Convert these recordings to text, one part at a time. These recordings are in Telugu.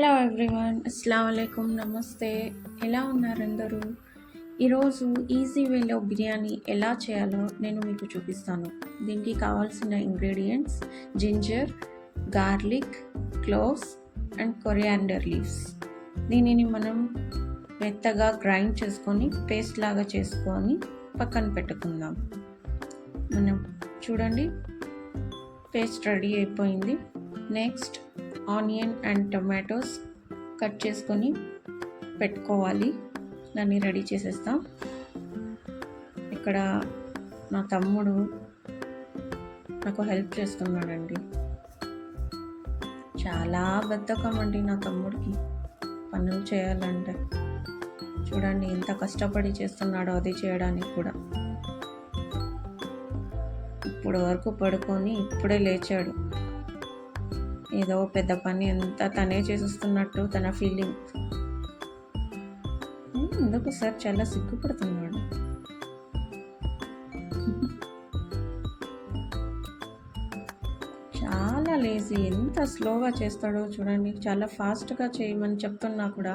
హలో ఎవ్రీవన్, అస్సలాము అలైకుం, నమస్తే. ఎలా ఉన్నారు అందరూ? ఈరోజు ఈజీ వేలో బిర్యానీ ఎలా చేయాలో నేను మీకు చూపిస్తాను. దీనికి కావాల్సిన ingredients ginger, garlic, cloves and coriander leaves. దీనిని మనం మెత్తగా గ్రైండ్ చేసుకొని పేస్ట్ లాగా చేసుకొని పక్కన పెట్టుకుందాం. మనం చూడండి, పేస్ట్ రెడీ అయిపోయింది. Next onion and tomatoes cut చేసుకొని పెట్టుకోవాలి. దాన్ని రెడీ చేసేస్తాం. ఇక్కడ నా తమ్ముడు నాకు హెల్ప్ చేస్తున్నాడండి. చాలా బద్ధకం అండి నా తమ్ముడికి పనులు చేయాలంటే. చూడండి ఎంత కష్టపడి చేస్తున్నాడో అది చేయడానికి కూడా. ఇప్పుడు వరకు పడుకొని ఇప్పుడే లేచాడు. ఏదో పెద్ద పని అంతా తనే చేసేస్తున్నట్టు తన ఫీలింగ్. ఎందుకు సార్ చాలా సిగ్గుపడుతున్నాడు. చాలా లేజీ, ఎంత స్లోగా చేస్తాడో చూడండి. చాలా ఫాస్ట్గా చేయమని చెప్తున్నా కూడా.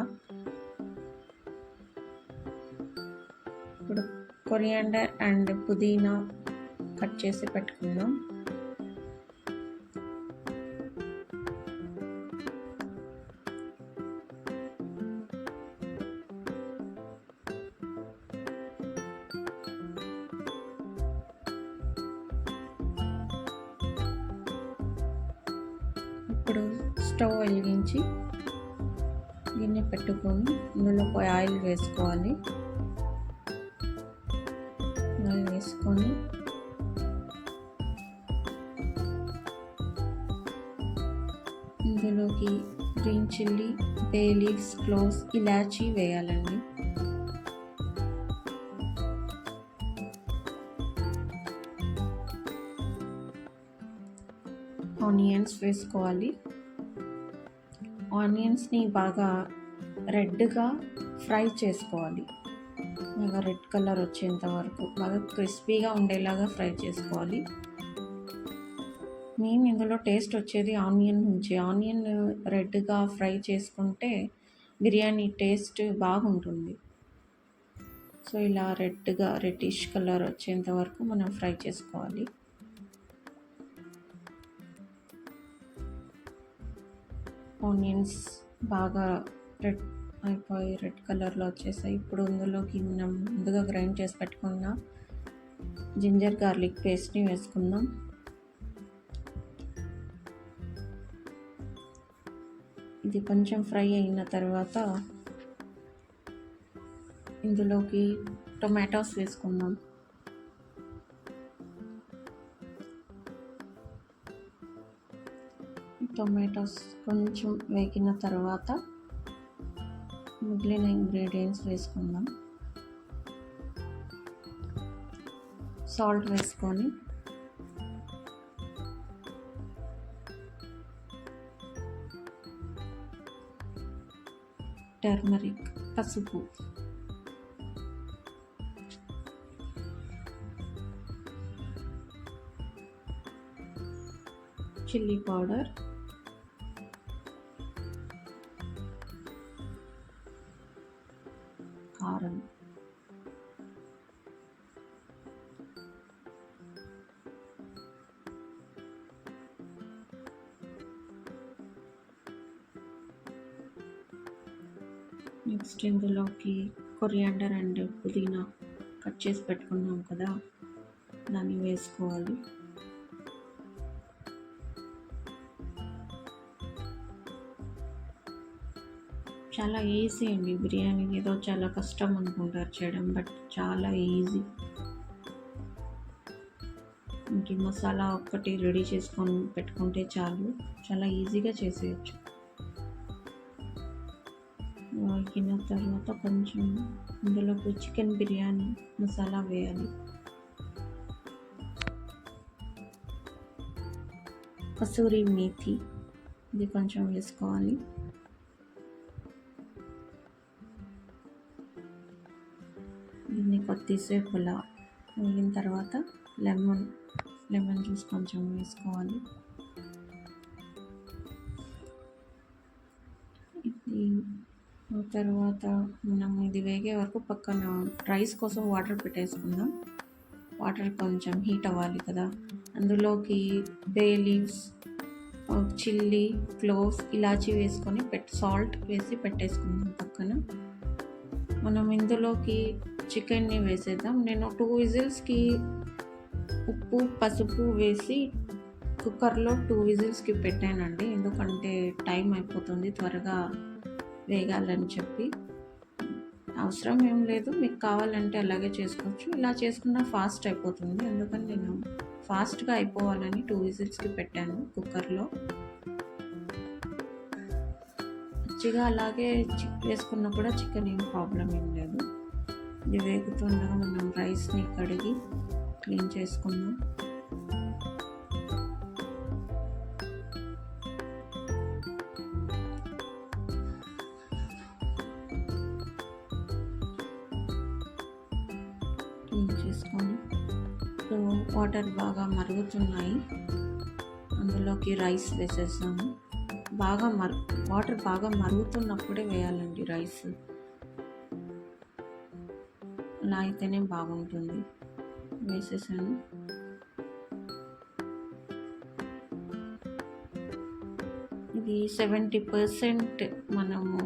ఇప్పుడు కొరియాండర్ అండ్ పుదీనా కట్ చేసి పెట్టుకుందాం. ఇప్పుడు స్టవ్ వెలిగించి గిన్నె పెట్టుకొని ఇందులో ఆయిల్ వేసుకోవాలి. ఆయిల్ వేసుకొని ఇందులోకి green chilli, bay leaves, cloves, ఇలాచీ వేయాలండి. ఆనియన్స్ వేసుకోవాలి. ఆనియన్స్ని బాగా రెడ్గా ఫ్రై చేసుకోవాలి. బాగా రెడ్ కలర్ వచ్చేంత వరకు బాగా క్రిస్పీగా ఉండేలాగా ఫ్రై చేసుకోవాలి. మేము ఇందులో టేస్ట్ వచ్చేది ఆనియన్ నుంచి. ఆనియన్ రెడ్గా ఫ్రై చేసుకుంటే బిర్యానీ టేస్ట్ బాగుంటుంది. సో ఇలా రెడ్డిష్ కలర్ వచ్చేంత వరకు మనం ఫ్రై చేసుకోవాలి. ఆనియన్స్ బాగా రెడ్ కలర్లో వచ్చేసాయి. ఇప్పుడు ఇందులోకి మనం ముందుగా గ్రైండ్ చేసి పెట్టుకున్న జింజర్ గార్లిక్ పేస్ట్ని వేసుకుందాం. ఇది కొంచెం ఫ్రై అయిన తర్వాత ఇందులోకి టొమాటోస్ వేసుకుందాం. టొమాటోస్ కొంచెం వేగిన తర్వాత మిగిలిన ఇంగ్రీడియంట్స్ వేసుకుందాం. సాల్ట్ వేసుకొని టర్మరిక్, పసుపు, చిల్లీ పౌడర్, కారం, నెక్స్ట్ ఇందులోకి కొరియాండర్ అండ్ పుదీనా కట్ చేసి పెట్టుకున్నాం కదా, దాన్ని వేసుకోవాలి. చాలా ఈజీ అండి బిర్యానీ. ఏదో చాలా కష్టం అనుకుంటారు చేయడం, బట్ చాలా ఈజీ. ఇంక మసాలా ఒక్కటి రెడీ చేసుకొని పెట్టుకుంటే చాలు, చాలా ఈజీగా చేసేయచ్చు. వేగిన తర్వాత కొంచెం ఇందులోకి చికెన్ బిర్యానీ మసాలా వేయాలి. కసూరి మేథి ఇది కొంచెం వేసుకోవాలి. దీన్ని కొద్దిసేపు అలా వేగిన తర్వాత లెమన్ జ్యూస్ కొంచెం వేసుకోవాలి. ఈ తర్వాత మనం ఇది వేగే వరకు పక్కన రైస్ కోసం వాటర్ పెట్టేసుకుందాం. వాటర్ కొంచెం హీట్ అవ్వాలి కదా, అందులోకి బే లీవ్స్, చిల్లీ, క్లోవ్స్, ఇలాచీ వేసుకొని సాల్ట్ వేసి పెట్టేసుకుందాం పక్కన. మనం ఇందులోకి చికెన్ని వేసేద్దాం. నేను 2 విజిల్స్కి ఉప్పు, పసుపు వేసి కుక్కర్లో 2 విజిల్స్కి పెట్టానండి. ఎందుకంటే టైం అయిపోతుంది, త్వరగా వేగాలని చెప్పి. అవసరం ఏం లేదు, మీకు కావాలంటే అలాగే చేసుకోవచ్చు. ఇలా చేసుకున్నా ఫాస్ట్ అయిపోతుంది, అందుకని నేను ఫాస్ట్గా అయిపోవాలని 2 విజిల్స్కి పెట్టాను కుక్కర్లో. మంచిగా అలాగే వేసుకున్నా కూడా చికెన్ ఏం ప్రాబ్లం ఏం లేదు. ఇది వేగుతుండగా మనం రైస్ని కడిగి క్లీన్ చేసుకుందాం. క్లీన్ చేసుకొని ఇప్పుడు వాటర్ బాగా మరుగుతున్నాయి, అందులోకి రైస్ వేసేసాము. వాటర్ బాగా మరుగుతున్నప్పుడే వేయాలండి రైస్, అలా అయితేనే బాగుంటుంది. వేసేసాను. ఇది 70% మనము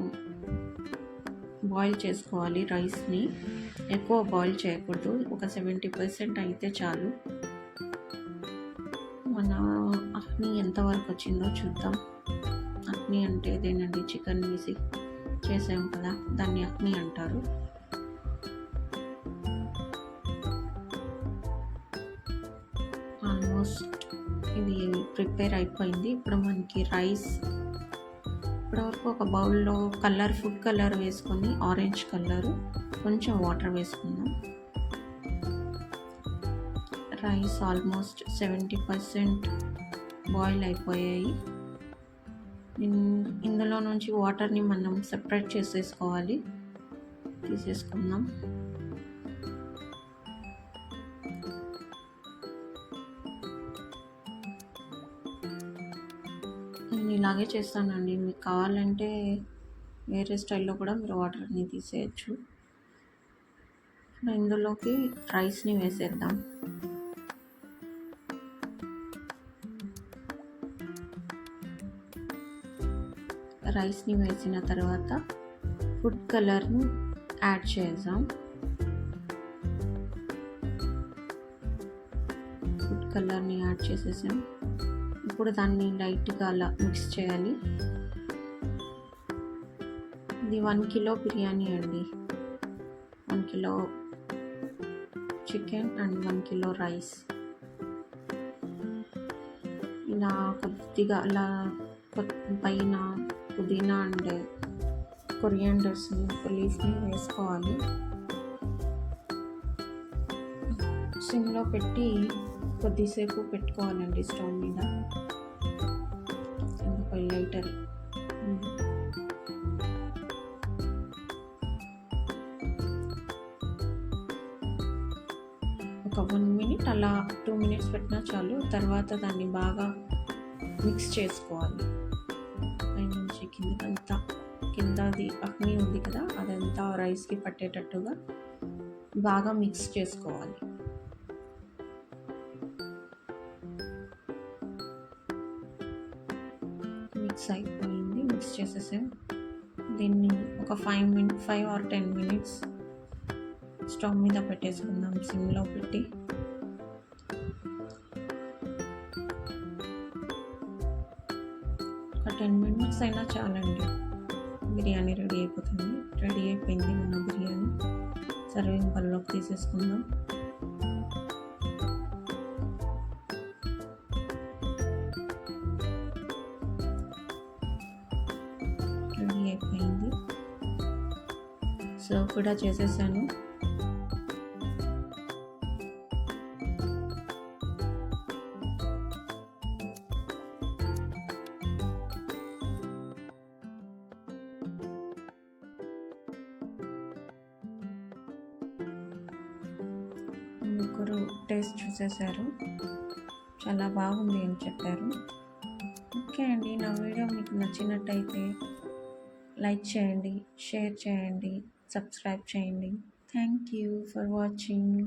బాయిల్ చేసుకోవాలి రైస్ని, ఎక్కువ బాయిల్ చేయకూడదు. ఒక 70% అయితే చాలు. మన అగ్ని ఎంతవరకు వచ్చిందో చూద్దాం. అగ్ని అంటే ఇదేనండి, చికెన్ వేసి చేసాం కదా, దాన్ని అగ్ని అంటారు. ఆల్మోస్ట్ ఇది ప్రిపేర్ అయిపోయింది. ఇప్పుడు మనకి రైస్, ఇప్పటివరకు ఒక బౌల్లో ఫుడ్ కలర్ వేసుకొని, ఆరెంజ్ కలర్, కొంచెం వాటర్ వేసుకుందాం. రైస్ ఆల్మోస్ట్ 70% బాయిల్ అయిపోయాయి. ఇందులో నుంచి వాటర్ని మనం సెపరేట్ చేసేసుకోవాలి. తీసేసుకుందాం. నేను ఇలాగే చేస్తానండి, మీకు కావాలంటే వేరే స్టైల్లో కూడా మీరు వాటర్ని తీసేయచ్చు. ఇందులోకి రైస్ని వేసేద్దాం. రైస్ని వేసిన తర్వాత ఫుడ్ కలర్ని యాడ్ చేద్దాం. ఫుడ్ కలర్ని యాడ్ చేసేసాం. ఇప్పుడు దాన్ని లైట్గా అలా మిక్స్ చేయాలి. ఇది 1 కిలో బిర్యానీ అండి. 1 kilo chicken and 1 kilo rice. ఇలా కొద్దిగా అలా పైన పుదీనా అండ్ కొరియాండర్స్ని, లీఫ్ని వేసుకోవాలి. సిమ్లో పెట్టి కొద్దిసేపు పెట్టుకోవాలండి స్టవ్ మీద. ఒక లైటర్ ఒక 1 మినిట్, అలా 2 మినిట్స్ పెట్టినా చాలు. తర్వాత దాన్ని బాగా మిక్స్ చేసుకోవాలి. పైనుంచి కిందకంతా, కిందది అగ్ని ఉంది కదా, అదంతా రైస్కి పట్టేటట్టుగా బాగా మిక్స్ చేసుకోవాలి. మిక్స్ అయిపోయింది, మిక్స్ చేసేసాం. దీన్ని ఒక 5 or 10 మినిట్స్ స్టవ్ మీద పెట్టేసుకుందాం, సిమ్లో పెట్టి. ఒక 10 మినిట్స్ అయినా చాలండి, బిర్యానీ రెడీ అయిపోతుంది. రెడీ అయిపోయింది మన బిర్యానీ. సర్వింగ్ బౌల్లోకి తీసేసుకుందాం. రెడీ అయిపోయింది, సర్వ్ కూడా చేసేసాను. ముగ్గురు టేస్ట్ చూసేశారు, చాలా బాగుంది అని చెప్పారు. ఓకే అండి, నా వీడియో మీకు నచ్చినట్టయితే లైక్ చేయండి, షేర్ చేయండి, సబ్స్క్రైబ్ చేయండి. Thank you for watching.